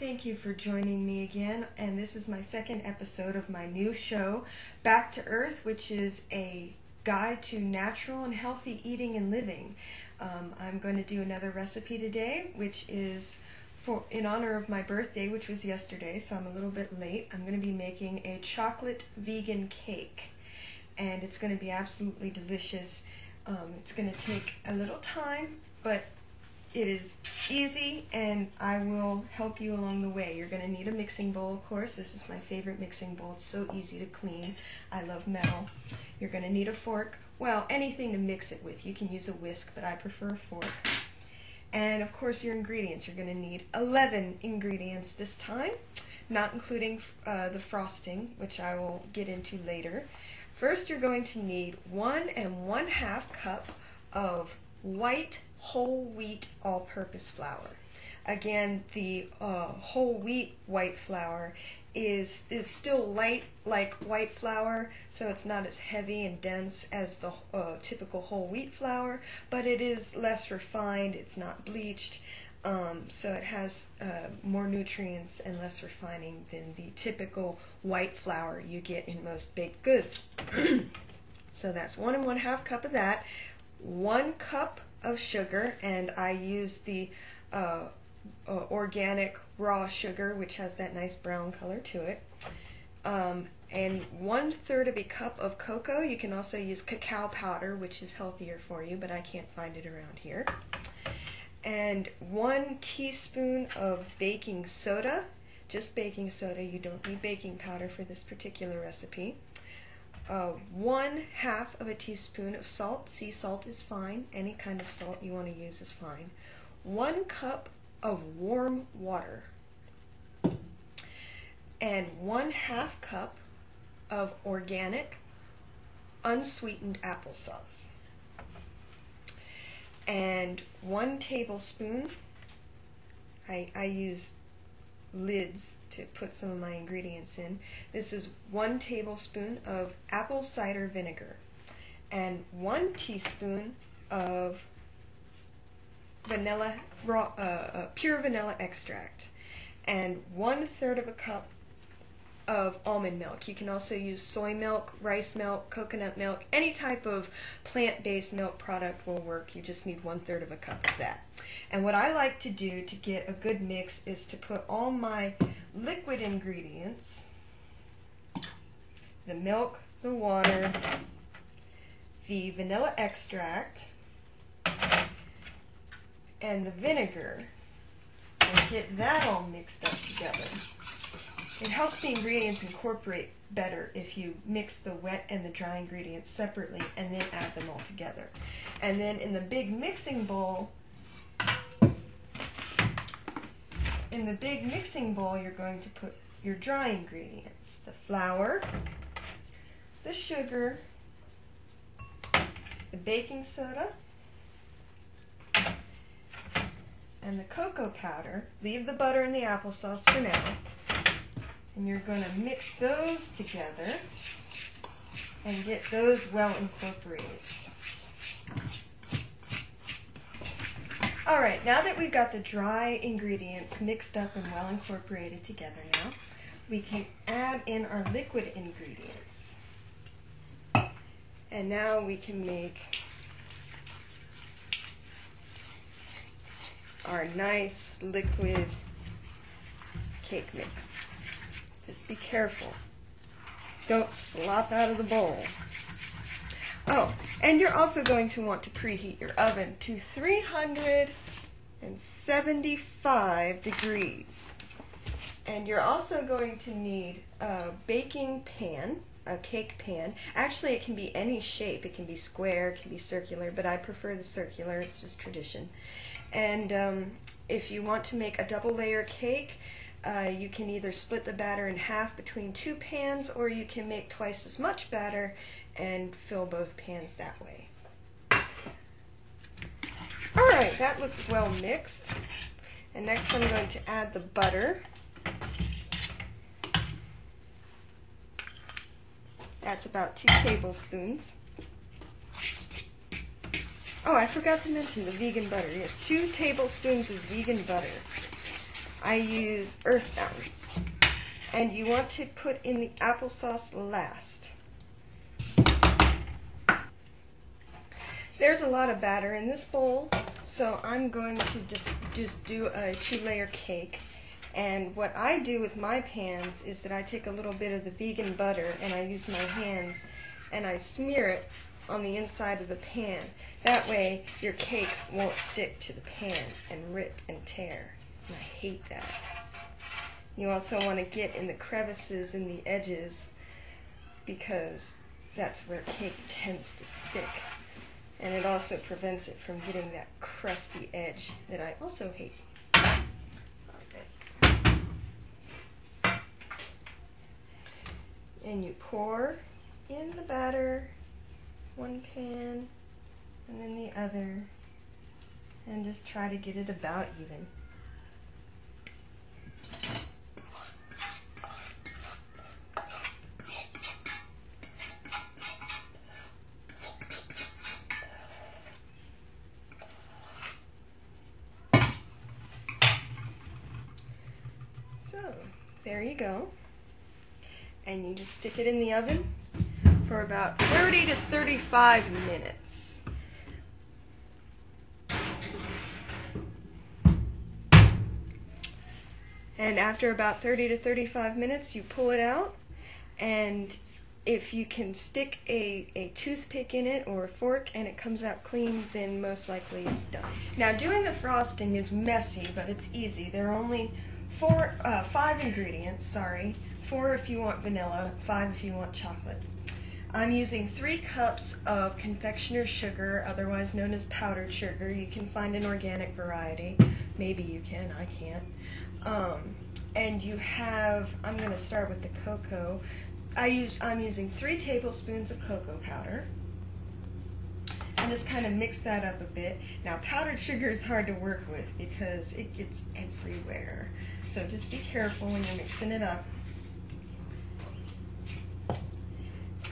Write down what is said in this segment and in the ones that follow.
thank you for joining me again, and this is my second episode of my new show, Back to Earth, which is a guide to natural and healthy eating and living. I'm going to do another recipe today, which is in honor of my birthday, which was yesterday, so I'm a little bit late. I'm going to be making a chocolate vegan cake, and it's going to be absolutely delicious. It's going to take a little time, but it is easy, and I will help you along the way. You're going to need a mixing bowl, of course. This is my favorite mixing bowl. It's so easy to clean. I love metal. You're going to need a fork. Well, anything to mix it with. You can use a whisk, but I prefer a fork. And, of course, your ingredients. You're going to need 11 ingredients this time, not including the frosting, which I will get into later. First, you're going to need 1 1/2 cup of white whole wheat all-purpose flour. Again, the whole wheat white flour is still light like white flour, so it's not as heavy and dense as the typical whole wheat flour, but it is less refined. It's not bleached, so it has more nutrients and less refining than the typical white flour you get in most baked goods. So that's 1 1/2 cup of that, 1 cup of sugar, and I use the organic raw sugar, which has that nice brown color to it, and 1/3 of a cup of cocoa. You can also use cacao powder, which is healthier for you, but I can't find it around here, and 1 teaspoon of baking soda, just baking soda. You don't need baking powder for this particular recipe. 1/2 of a teaspoon of salt. Sea salt is fine. Any kind of salt you want to use is fine. 1 cup of warm water. And 1/2 cup of organic, unsweetened applesauce. And 1 tablespoon, I use lids to put some of my ingredients in. This is 1 tablespoon of apple cider vinegar and 1 teaspoon of vanilla pure vanilla extract and 1/3 of a cup of almond milk. You can also use soy milk, rice milk, coconut milk. Any type of plant-based milk product will work. You just need 1/3 of a cup of that. And what I like to do to get a good mix is to put all my liquid ingredients, the milk, the water, the vanilla extract, and the vinegar, and get that all mixed up together. It helps the ingredients incorporate better if you mix the wet and the dry ingredients separately and then add them all together. And then in the big mixing bowl, you're going to put your dry ingredients: the flour, the sugar, the baking soda, and the cocoa powder. Leave the butter and the applesauce for now. And you're going to mix those together and get those well incorporated. Alright, now that we've got the dry ingredients mixed up and well incorporated together now, we can add in our liquid ingredients. And now we can make our nice liquid cake mix. Just be careful. Don't slop out of the bowl. Oh, and you're also going to want to preheat your oven to 375 degrees. And you're also going to need a baking pan, a cake pan. Actually, it can be any shape. It can be square, it can be circular, but I prefer the circular. It's just tradition. And if you want to make a double layer cake, you can either split the batter in half between 2 pans, or you can make twice as much batter and fill both pans that way. Alright, that looks well mixed. And next I'm going to add the butter. That's about 2 tablespoons. Oh, I forgot to mention the vegan butter. Yes, 2 tablespoons of vegan butter. I use earthbound. And you want to put in the applesauce last. There's a lot of batter in this bowl, so I'm going to just do a 2-layer cake. And what I do with my pans is that I take a little bit of the vegan butter and I use my hands and I smear it on the inside of the pan. That way your cake won't stick to the pan and rip and tear. And I hate that. You also want to get in the crevices in the edges because that's where cake tends to stick. And it also prevents it from getting that crusty edge that I also hate. Okay. And you pour in the batter, one pan and then the other, and just try to get it about even. So, there you go. And you just stick it in the oven for about 30 to 35 minutes. And after about 30 to 35 minutes, you pull it out, and if you can stick a toothpick in it or a fork and it comes out clean, then most likely it's done. Now, doing the frosting is messy, but it's easy. There are only 5 ingredients, sorry. 4 if you want vanilla, 5 if you want chocolate. I'm using 3 cups of confectioner's sugar, otherwise known as powdered sugar. You can find an organic variety. Maybe you can, I can't. And you have, I'm going to start with the cocoa. I'm using 3 tablespoons of cocoa powder. And just kind of mix that up a bit. Now, powdered sugar is hard to work with because it gets everywhere. So just be careful when you're mixing it up.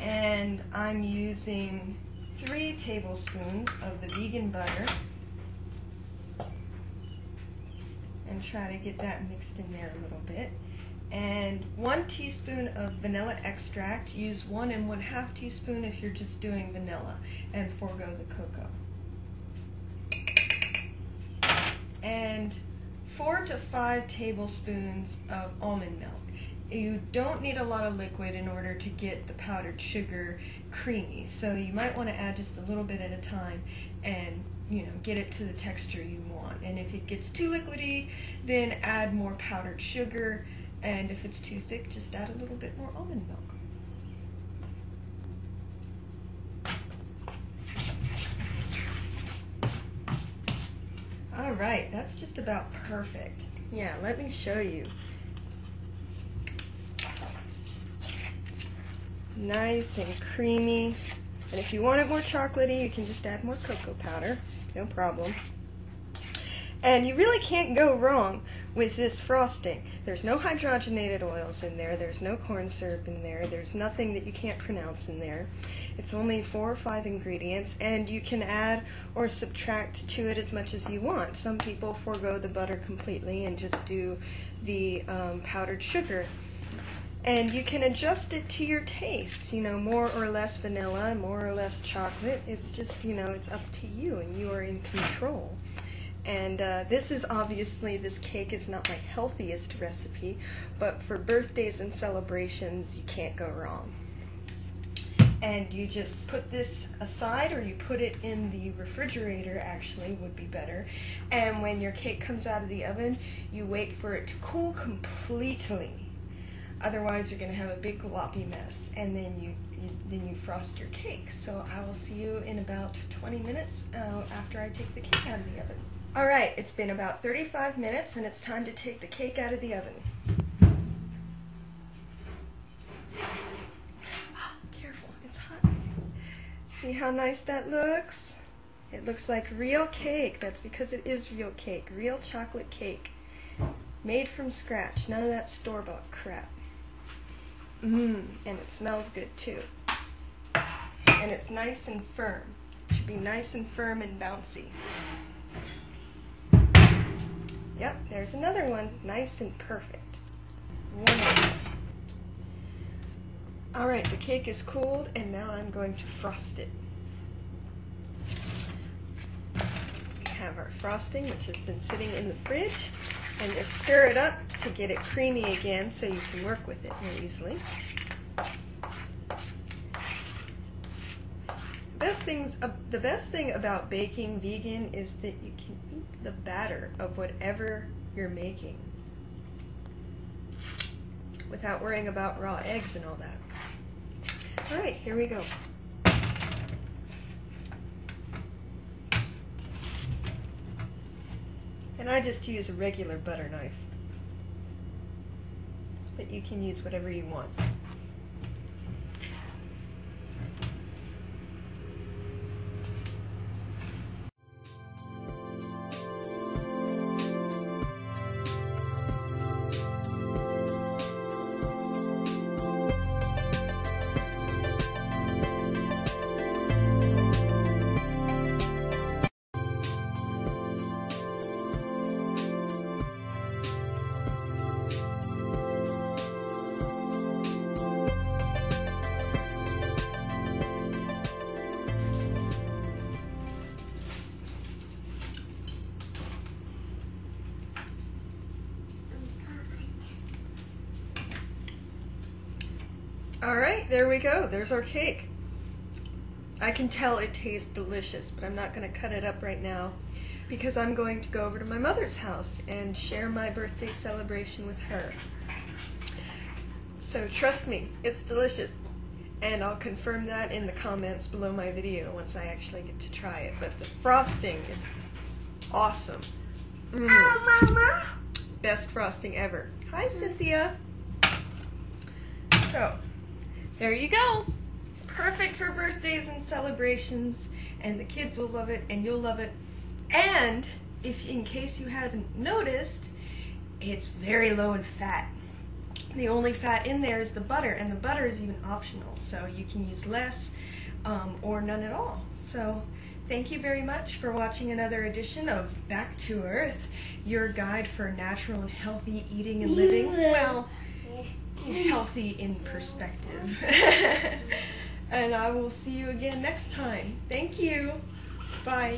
And I'm using 3 tablespoons of the vegan butter. And try to get that mixed in there a little bit. And 1 teaspoon of vanilla extract. Use 1 1/2 teaspoon if you're just doing vanilla, and forego the cocoa. And 4 to 5 tablespoons of almond milk. You don't need a lot of liquid in order to get the powdered sugar creamy, so you might want to add just a little bit at a time and get it to the texture you want. And if it gets too liquidy, then add more powdered sugar, and if it's too thick, just add a little bit more almond milk. Alright, that's just about perfect. Yeah, let me show you. Nice and creamy. And if you want it more chocolatey, you can just add more cocoa powder. No problem. And you really can't go wrong with this frosting. There's no hydrogenated oils in there. There's no corn syrup in there. There's nothing that you can't pronounce in there. It's only 4 or 5 ingredients, and you can add or subtract to it as much as you want. Some people forego the butter completely and just do the powdered sugar. And you can adjust it to your tastes, more or less vanilla, more or less chocolate. It's just, it's up to you, and you are in control. And this cake is not my healthiest recipe, but for birthdays and celebrations, you can't go wrong. And you just put this aside, or you put it in the refrigerator, actually, would be better. And when your cake comes out of the oven, you wait for it to cool completely. Otherwise, you're going to have a big gloppy mess, and then you frost your cake. So I will see you in about 20 minutes after I take the cake out of the oven. All right, it's been about 35 minutes, and it's time to take the cake out of the oven. Careful, it's hot. See how nice that looks? It looks like real cake. That's because it is real cake, real chocolate cake, made from scratch. None of that store-bought crap. And it smells good too. And it's nice and firm. It should be nice and firm and bouncy. Yep, there's another one. Nice and perfect. Wonderful. Alright, the cake is cooled, and now I'm going to frost it. We have our frosting, which has been sitting in the fridge, and just stir it up to get it creamy again so you can work with it more easily. The best thing about baking vegan is that you can eat the batter of whatever you're making without worrying about raw eggs and all that. All right, here we go. And I just use a regular butter knife, but you can use whatever you want. All right, there we go. There's our cake. I can tell it tastes delicious, but I'm not going to cut it up right now because I'm going to go over to my mother's house and share my birthday celebration with her. So trust me, it's delicious. And I'll confirm that in the comments below my video once I actually get to try it. But the frosting is awesome. Mama. Best frosting ever. Hi, Cynthia. So, there you go. Perfect for birthdays and celebrations, and the kids will love it, and you'll love it. And if, in case you haven't noticed, it's very low in fat. The only fat in there is the butter, and the butter is even optional, so you can use less or none at all. So, thank you very much for watching another edition of Back to Earth, your guide for natural and healthy eating and living. Well, healthy in perspective. And I will see you again next time. Thank you. Bye.